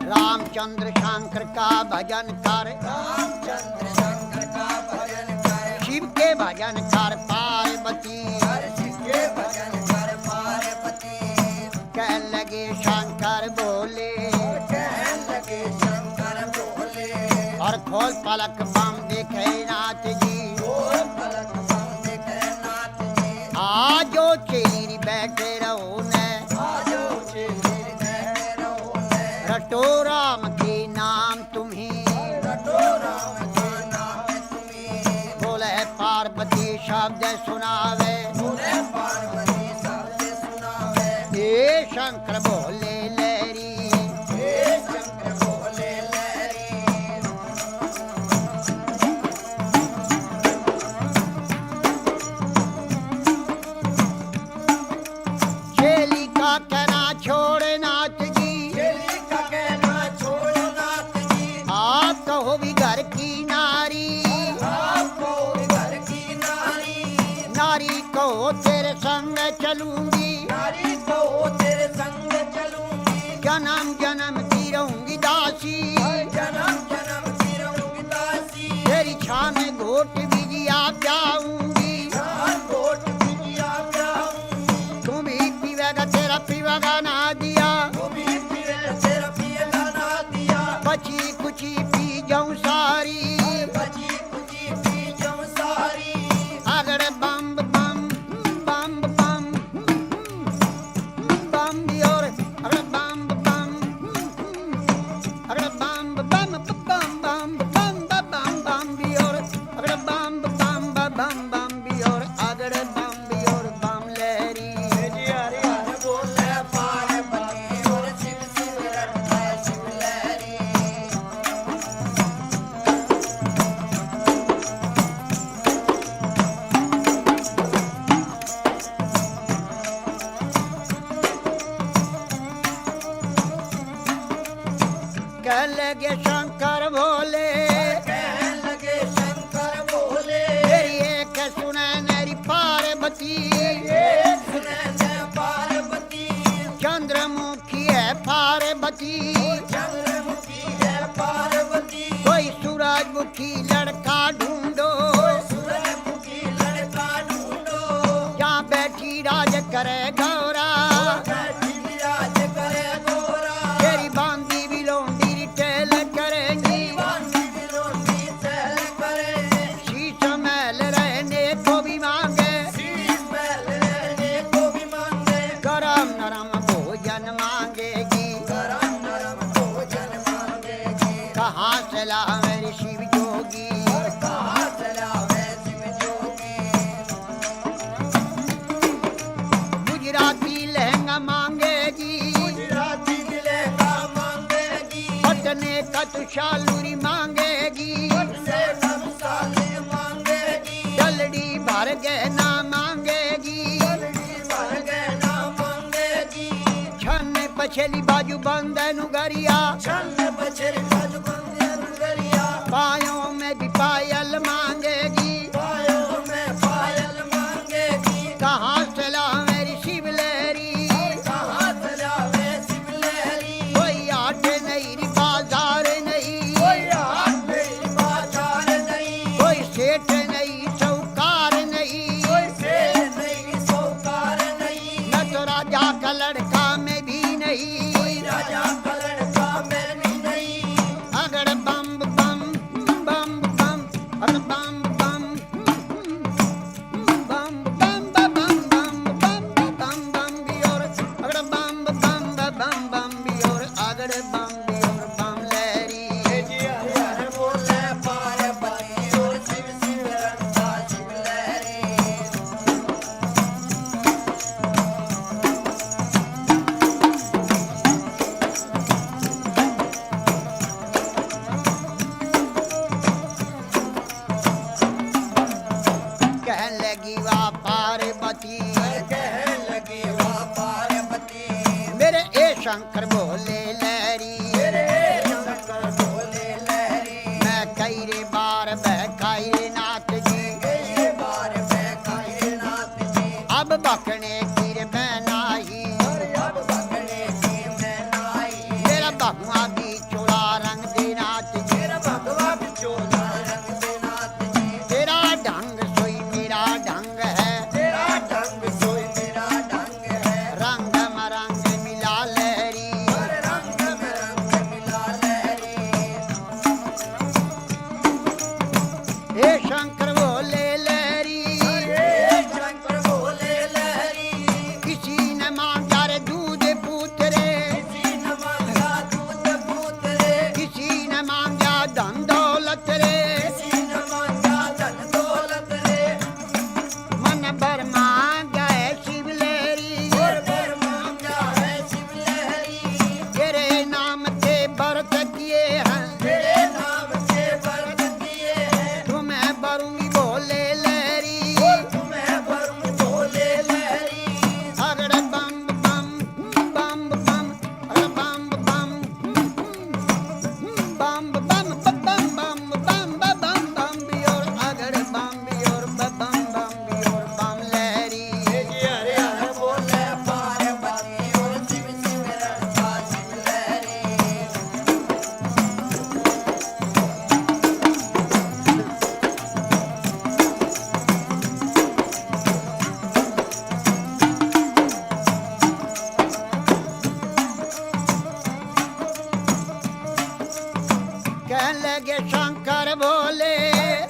रामचंद्र शंकर का भजन कर, रामचंद्र शंकर का भजन कर, शिव के भजन कर पार्वती। शिव के भजन कर पार्वती। कह लगे शंकर बोले, कहने लगे शंकर बोले, और खोल पलक बम देखे नाथ जी। खोल पलक बम देखे नाथ जी। आजो चेरी बैठे रहो ने, आजो चेलीर बैठे रहो ने, रटो राम के नाम तुम्हें। रटो राम के नाम तुम्हें। बोले पार्वती शब्द सुनावे, बोले पार्वती शब्द सुनावे। हे शंकर बोले लहरी, हे शंकर बोले लहरी। चेली का कहना छोड़ नाथ जी। चेली का कहना छोड़ो नाथ जी। आप कहो भी घर की नारी, आपको घर की नारी, नारी कहो तेरे संग चलूंगी। नारी को तेरे संग चलूंगी। जन्म जन्म की रहूंगी दासी, जन्म जन्म की रहूंगी दासी। तेरी छान में घोट बिजिया जाऊंगी। जान कोट बिटिया जाऊंगी। तुम भी पीवेगा तेरा पीवेगा ना दिया, तू भी पीवे तेरा पिएगा ना दिया। बची कुची पी जाऊं सारी। बची कुची पी जाऊं सारी। अगड़ बम बम बम बम बम भी और अगड़ बम बम अगड़ बम बम बम बम बम बम बम भी और अगड़ बम बम बम बम भी और अगड़ बम भी और बम लहरी। हरि हरि बोले पार्वती और शिव शिव रटता शिव लहरी। कह लगे शंकर भोले, कहने लगे शंकर बोले, तेरी एक सुने मेरी पार्वती। सुने पार्वती। चंद्रमुखी है पार्वती, चंद्रमुखी है पार्वती। कोई सूरजमुखी लड़का ढूंढो। सूरजमुखी लड़का ढूंढो। यहाँ बैठी राज करे गौरा, बैठी विराज करे गोरा। तेरी बांधी भी लोंडी रिटेल करेंगी। बांधी बिलोंडी चल करे। शीश महल रहने को भी मांगे, शीश महल रहने को भी मांगे। गरम नरम भोजन मांगेगी। गरम नरम भोजन मांगेगी। कहाँ से ला मेरी शिव जोगी, और कहाँ चलावे शिव जोगी। गुजराती लहंगा मांगेगी। गुजराती मिलेगा मांगेगी। पटने का तुषालूरी मांगेगी। से सब साले मांगेगी। जलड़ी भर गहना मांगेगी। जल्दी भर गहना मांगेगी। छन पछली बाजू बंदन गरिया, छल बछर बाजू बंदे नगरिया। पायों में भी पायल मांगेगी। पायों में पायल मांगेगी। कहाँ से ला मेरी शिव लहरी, कहाँ चलावे शिव लहरी। कोई आट नहीं री बाजार नहीं, कोई हाथ नहीं बाजार नहीं। कोई सेठ नहीं चौकार नहीं। कोई शेर नहीं सौकार नहीं। न तो राजा का लड़का में भी नहीं। कोई राजा का लड़का में भी नहीं। अगड़ बम बम बम बम अगड़ बम बम बम बम बम बम बम बम बम भी और अगड़ बम बम बम बम भी और अगड़ बम भी और बम लहरी। हरि हरि बोले पार्वती और शिव शिव रटता शिव लहरी। कहने लगी वाह पार्वती, कहने लगी वाह पार्वती। मेरे ए शंकर बोले लहरी। मेरे शंकर बोले लहरी। मैं कई रे बार बहकाई रे नाथ जी, कई बार मैं कायनात जी। अब बकने की रे बनाई अब बकने की मैं नाई मेरा भगवा भी चोला रंग दे नाच जी मेरा भगवा बिचोला रंग दे नाथ जी तेरा ढंग सोई मेरा ढंग है तेरा ढंग सोई मेरा ढंग है रंग मरंग मिला लहरी हर रंग में रंग मिला लहरी हे शंकर बोले लहरी हे शंकर बोले लहरी किसी ने मांगा रे दूध पूतरे किसी न मांगा दूध पूत रे किसी ने मांगा धन दौलत रे किसी न मांगा धन दौलत रे मन भर मांगा है शिव लहरी और फिर मांगा है शिव लहरी तेरे नाम से व्रत किए हैं तेरे नाम से व्रत किए हैं तुम्हें भरूंगी बोले लहरी तुम्हें वरुण बोले लहरी अगड़ बम बम बम बम अगड़ बम बम बम बम बम बम बम बम बम बियोर अगड़ बम बियोर बम बम बियोर बम लहरी हरे हरे बोले पार्वती और शिव शिव रंगा शिव लहरी कह लगे शंकर बोले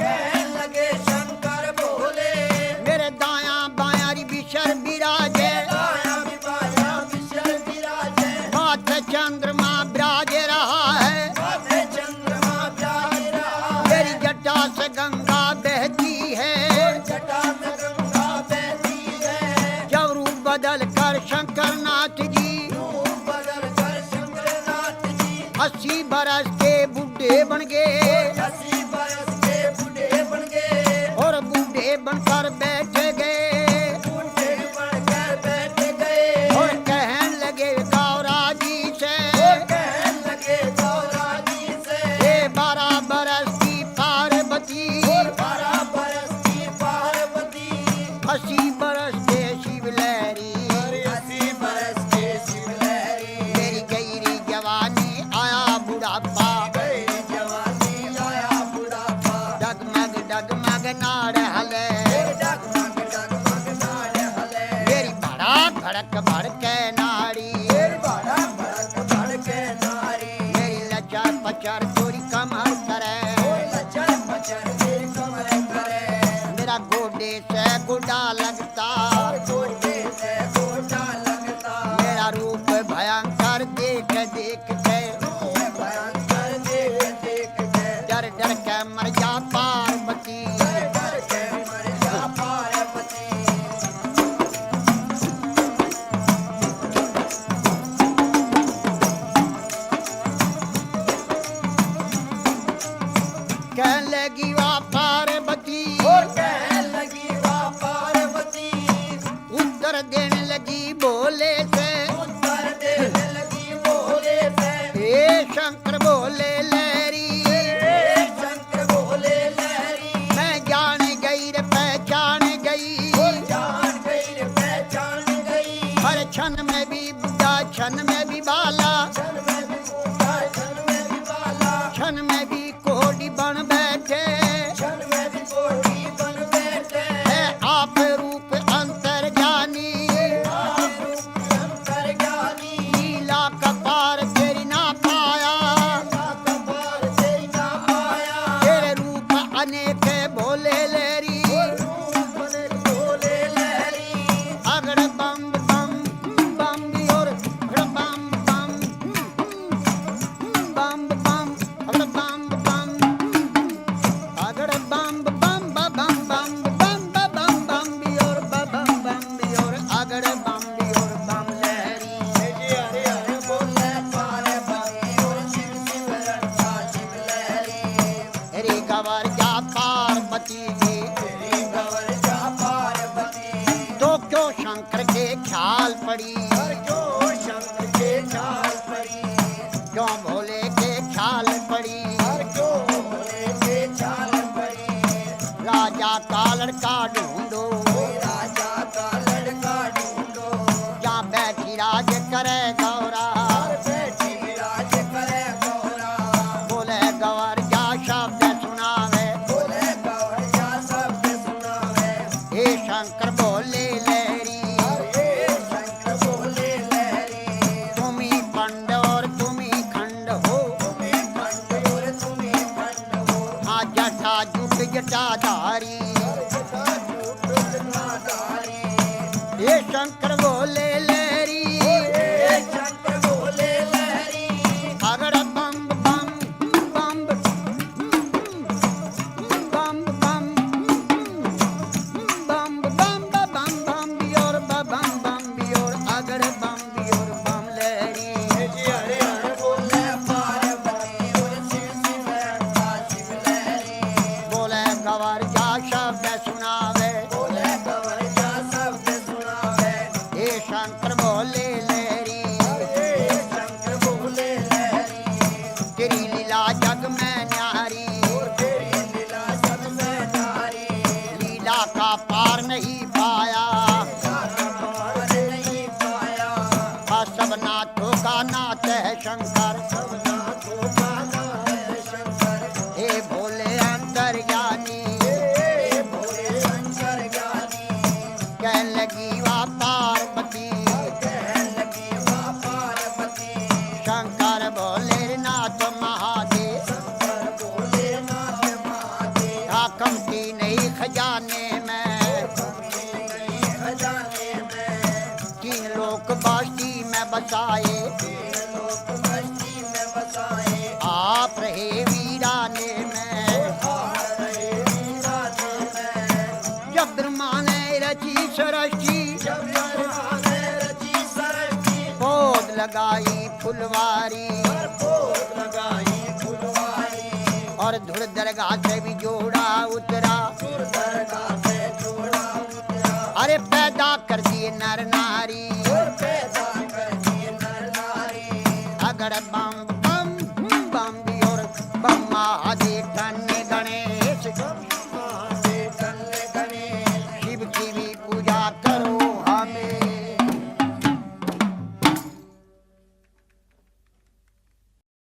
कहने लगे शंकर बोले मेरे दाया बाया री बिशर बिराजे आया विवाया विशल विराजे माथे चंद्रमा बिराज रहा है माथे चंद्रमा प्यार रहा मेरी जटा से गंगा बहती है जटा से गंगा बहती है जब रूप बदल कर शंकर नाथ जी रूप बदल कर शंकरनाथ जी 80 बरस के बुढ़े बन गए 80 बरस के बूढ़े बन गए और बूढ़े बनकर बैठ गए बूढ़े बनकर बैठ गए और कहने लगे गौरा जी से कहने लगे गौरा जी से ये 12 बरस की पार्वती 12 बरस की पार्वती 80 बरस के शिव लहरी 80 बरस के शिव लहरी मेरी गहरी जवानी आया बुढ़ापा गई जवानी आया बुढ़ापा डगमग नाड़ हले डगमग डगमग नाड़ हले मेरी बड़ा भड़क भड़के नाड़ी बड़ा भड़क भड़के नारी मेरी लचर पचर चोरी कमर करे लचर पचर के कमर करे मेरा गोडे से गुडा लगता गोटे से गोटा लगता मेरा रूप भयंकर देख देख के भयंकर देख देख के डर डर के मर जा पार्वती डर के मर जा पार्वती कह लगी वाह पार्वती और कहने लगी वाह पार्वती उत्तर देने लगी बोले से उत्तर देने लगी बोले से हे शंकर बोले लहरी हे शंकर बोले लहरी मैं जान गई रे पहचान गई जान गई रे पहचान गई हर क्षण में भी बुढ़ा क्षण में भी बाला क्षण में भी बूढ़ा क्षण में भी बाला क्षण में भी कोडी बन बैठे क्षण में भी कोटी बन बैठे है आप रूप अंतर जानी आप रूप अंतर ज्ञानी लीला कपार तेरी ना पाया कपार तेरी ना आया तेरे रूप अनेक भोले लहरी बोले लहरी अगड़ बम बम बम भी और अगड़ बम बम बम बम अगड़ बम बम अगड़ बम बम बम बम बम बम बम भी और बम बम भी और अगड़ बम भी और बम लहरी हरे हरे बोले पार्वती और शिव शिव रंगा शिव लहरी रे गवर जा पार्वती जी तेरी गवर जा पार्वती तो क्यों शंकर के ख्याल पड़ी हर जो शंकर के ख्याल पड़ी क्यों भोले के ख्याल पड़ी हर जो भोले के ख्याल पड़ी राजा का लड़का ढूंढो राजा का लड़का ये शंकर बोले लहरी शंकर बोले लहरी अगड़ बम बम बम बम बम बम बम बम बम बियोर बम बम बियोर अगड़ बम बियोर बम लहरी हरे हरे बोले पार्वती और शिव शिव रखा शिव लहरी बोले गवर जा शब्द सुनावे बोले कवर जा शब्द सुनावे ये शंकर बोले लहरी शंकर बोले लहरी तेरी लीला जग में न्यारी तेरी लीला सब में नारी लीला का पार नहीं पाया पार नहीं पाया सब नाथों का नाथ है शंकर सबना को गाना है शंकर हे भोले अंतर्यामी हे भोले शंकर ज्ञानी कह लगी वा पार्वती कहने लगी माँ पार्वती शंकर भोले नाथ महादेव शंकर बोले नाथ महादेव हाकम की नहीं खजाने में खजाने में तीन लोक बास्ती में बसाए लोक बस्ती में बसाए आप रहे वीराने में रहे वीराने में जब ब्रह्मा ने रची सृष्टि जब ब्रह्मा ने रची सृष्टि पौध लगाई फुलवारी पर पोत लगाई फुलवारी और धुर दरगाह से भी जोड़ा उतरा सुर दरगाह से जोड़ा उतरा अरे पैदा कर दिए नर नारी